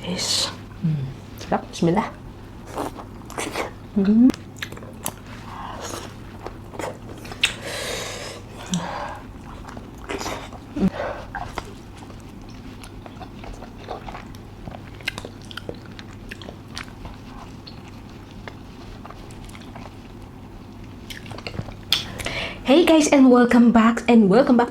Guys. Sarap. Bismillah. Mm. Hey guys, and welcome back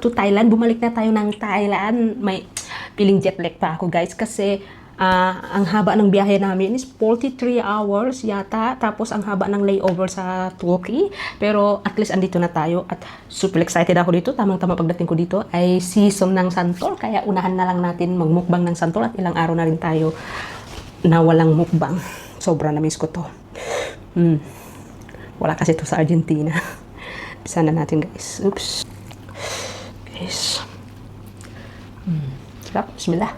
to Thailand. Bumalik na tayo ng Thailand. May feeling jet lag pa ako guys kasi ang haba ng biyahe namin is 43 hours yata. Tapos ang haba ng layover sa Turkey. Pero at least andito na tayo at super excited ako dito. Tamang-tama pagdating ko dito ay season ng santol. Kaya unahan na lang natin magmukbang ng santol at ilang araw na rin tayo na walang mukbang. Sobra na miss ko to. Wala kasi to sa Argentina. Sana natin guys. Oops. Guys. Sarap. Bismillah.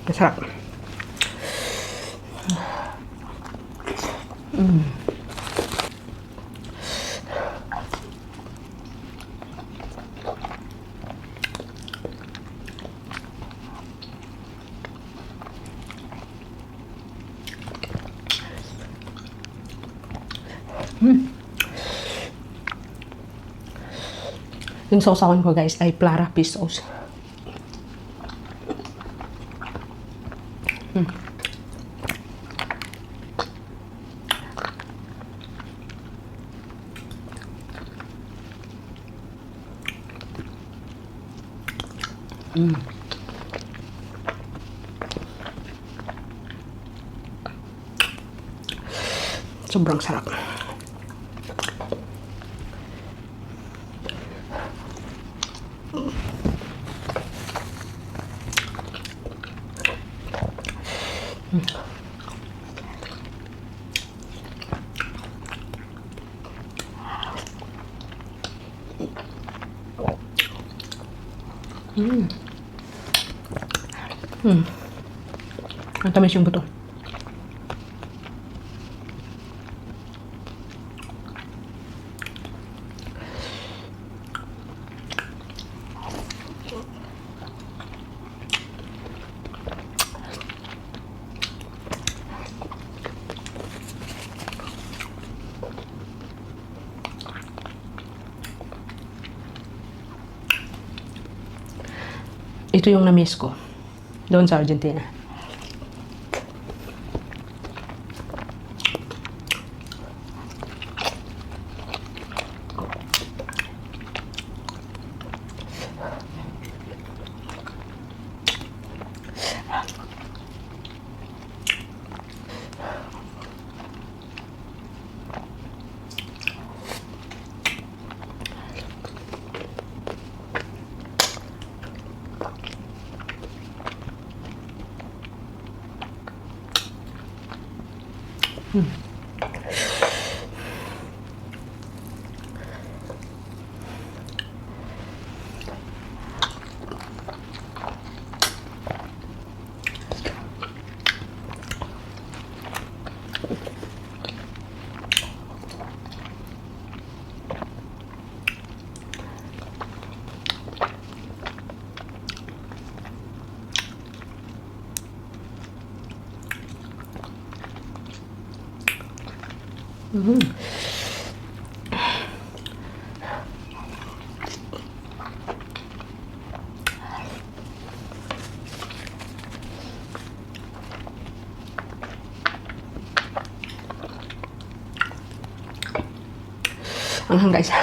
Masarap. Yung sausawan ko guys ay Clara fish sauce. Sobrang sarap. Ang tamis yung buto. Ito yung na-miss ko doon sa Argentina. Anghang guys.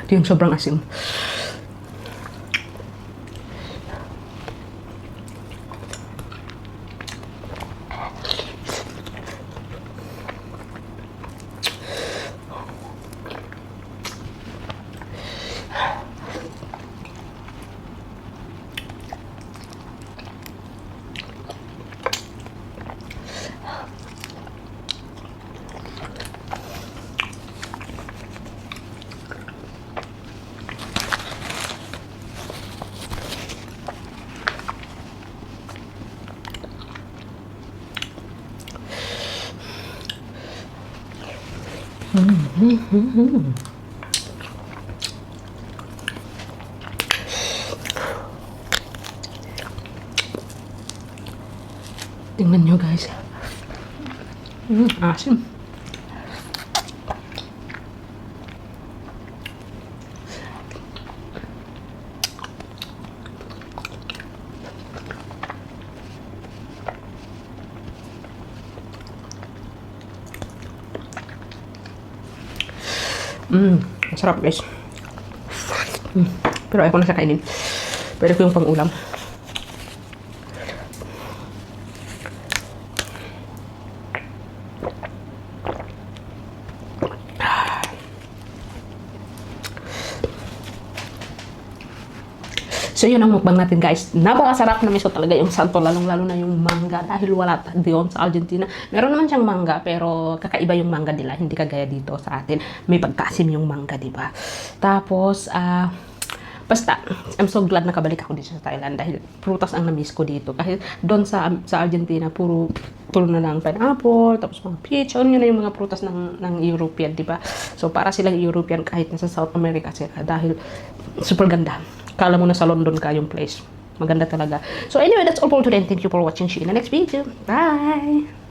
Ito yung sobrang asim. Tingnan nyo guys. Asim. Masarap guys. Pero ayaw ko na siya kainin. Pwede ko yung pang-ulam. So yun ang mukbang natin guys. Napakasarap na miso talaga yung santo, lalong-lalo na yung mangga dahil wala doon sa Argentina. Meron naman siyang mangga pero kakaiba yung mangga nila, hindi kagaya dito sa atin. May pagkasim yung mangga, di ba? Tapos basta I'm so glad nakabalik ako dito sa Thailand dahil prutas ang na-miss ko dito. Kahit doon sa Argentina puro na lang pineapple, tapos mga peach, yun na yung mga prutas ng European, di ba? So para silang European kahit nasa South America sila dahil super ganda. Kala mo na sa London ka yung place. Maganda talaga. So anyway, that's all for today and thank you for watching. See you in the next video. Bye!